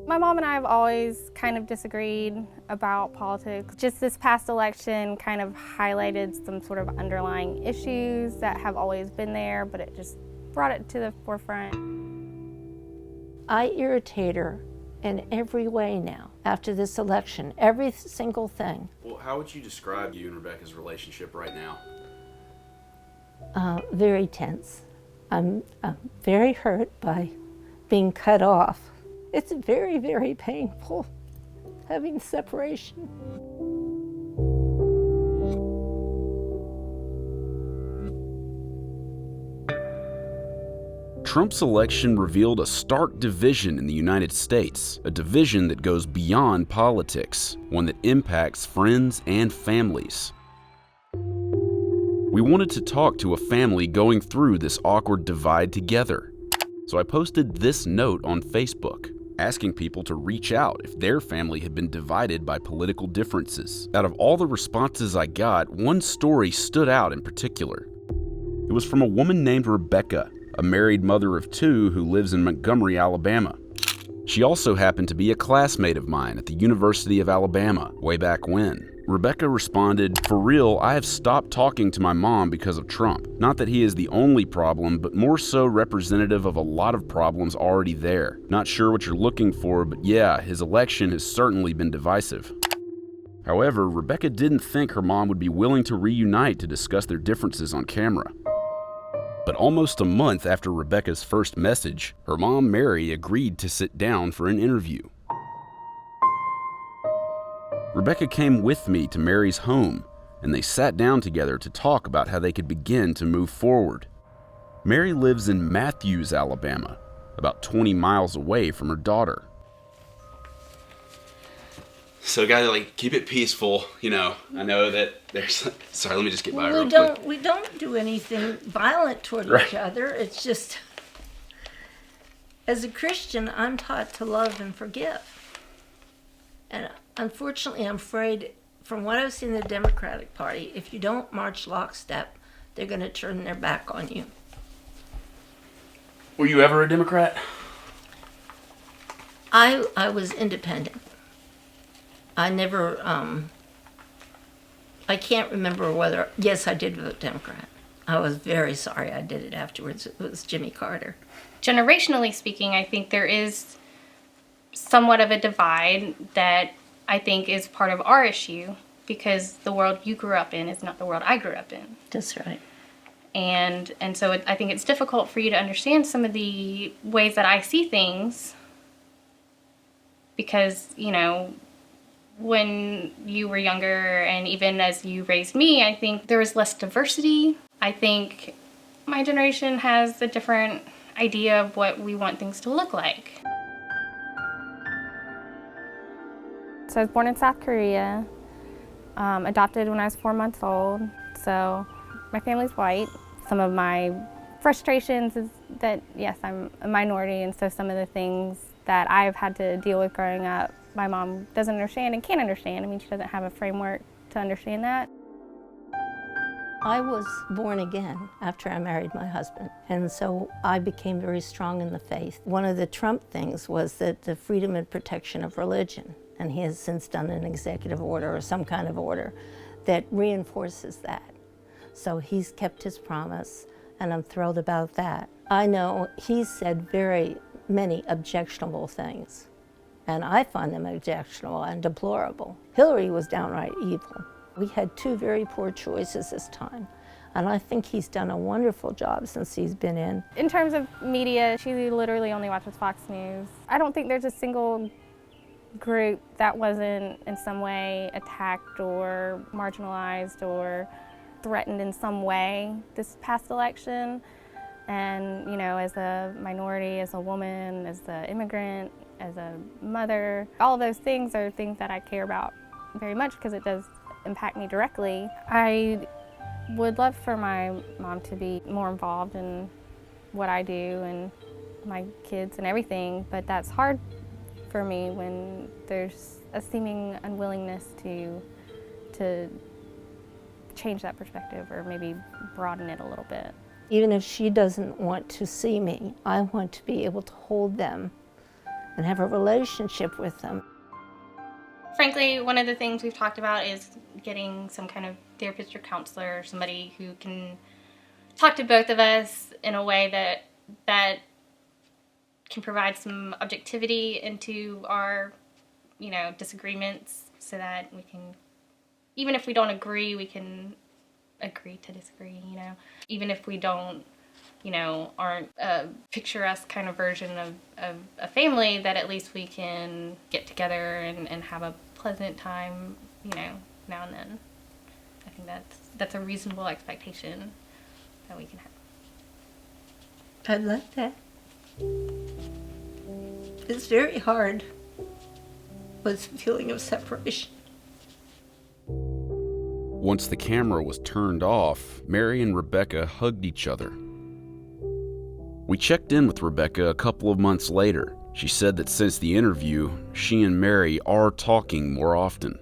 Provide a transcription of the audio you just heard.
My mom and I have always kind of disagreed about politics. Just this past election kind of highlighted some sort of underlying issues that have always been there, but it just brought it to the forefront. I irritate her in every way now after this election, every single thing. Well, how would you describe you and Rebecca's relationship right now? Very tense. I'm very hurt by being cut off. It's very, very painful having separation. Trump's election revealed a stark division in the United States, a division that goes beyond politics, one that impacts friends and families. We wanted to talk to a family going through this awkward divide together. So I posted this note on Facebook, asking people to reach out if their family had been divided by political differences. Out of all the responses I got, one story stood out in particular. It was from a woman named Rebecca, a married mother of two who lives in Montgomery, Alabama. She also happened to be a classmate of mine at the University of Alabama way back when. Rebecca responded, "For real, I have stopped talking to my mom because of Trump. Not that he is the only problem, but more so representative of a lot of problems already there. Not sure what you're looking for, but yeah, his election has certainly been divisive." However, Rebecca didn't think her mom would be willing to reunite to discuss their differences on camera. But almost a month after Rebecca's first message, her mom, Mary, agreed to sit down for an interview. Rebecca came with me to Mary's home, and they sat down together to talk about how they could begin to move forward. Mary lives in Mathews, Alabama, about 20 miles away from her daughter. So gotta keep it peaceful, I know that there's, sorry, let me just get by real quick. We don't do anything violent toward each other. It's just, as a Christian, I'm taught to love and forgive. And unfortunately, I'm afraid, from what I've seen in the Democratic Party, if you don't march lockstep, they're going to turn their back on you. Were you ever a Democrat? I was independent. I never, I can't remember whether, yes, I did vote Democrat. I was very sorry I did it afterwards. It was Jimmy Carter. Generationally speaking, I think there is somewhat of a divide that I think is part of our issue, because the world you grew up in is not the world I grew up in. That's right. And so I think it's difficult for you to understand some of the ways that I see things, because, when you were younger and even as you raised me, I think there was less diversity. I think my generation has a different idea of what we want things to look like. So I was born in South Korea, adopted when I was 4 months old. So my family's white. Some of my frustrations is that, yes, I'm a minority, and so some of the things that I've had to deal with growing up, my mom doesn't understand and can't understand. I mean, she doesn't have a framework to understand that. I was born again after I married my husband, and so I became very strong in the faith. One of the Trump things was that the freedom and protection of religion, and he has since done an executive order or some kind of order that reinforces that. So he's kept his promise, and I'm thrilled about that. I know he's said very many objectionable things, and I find them objectionable and deplorable. Hillary was downright evil. We had two very poor choices this time, and I think he's done a wonderful job since he's been in. In terms of media, she literally only watches Fox News. I don't think there's a single group that wasn't in some way attacked or marginalized or threatened in some way this past election. And, as a minority, as a woman, as an immigrant, as a mother, all of those things are things that I care about very much because it does impact me directly. I would love for my mom to be more involved in what I do and my kids and everything, but that's hard for me when there's a seeming unwillingness to change that perspective or maybe broaden it a little bit. Even if she doesn't want to see me, I want to be able to hold them and have a relationship with them. Frankly, one of the things we've talked about is getting some kind of therapist or counselor, or somebody who can talk to both of us in a way that can provide some objectivity into our, disagreements, so that we can, even if we don't agree, we can agree to disagree, Even if we don't, aren't a picturesque kind of version of a family, that at least we can get together and have a pleasant time, now and then. I think that's a reasonable expectation that we can have. I like that. It's very hard with the feeling of separation. Once the camera was turned off, Mary and Rebecca hugged each other. We checked in with Rebecca a couple of months later. She said that since the interview, she and Mary are talking more often.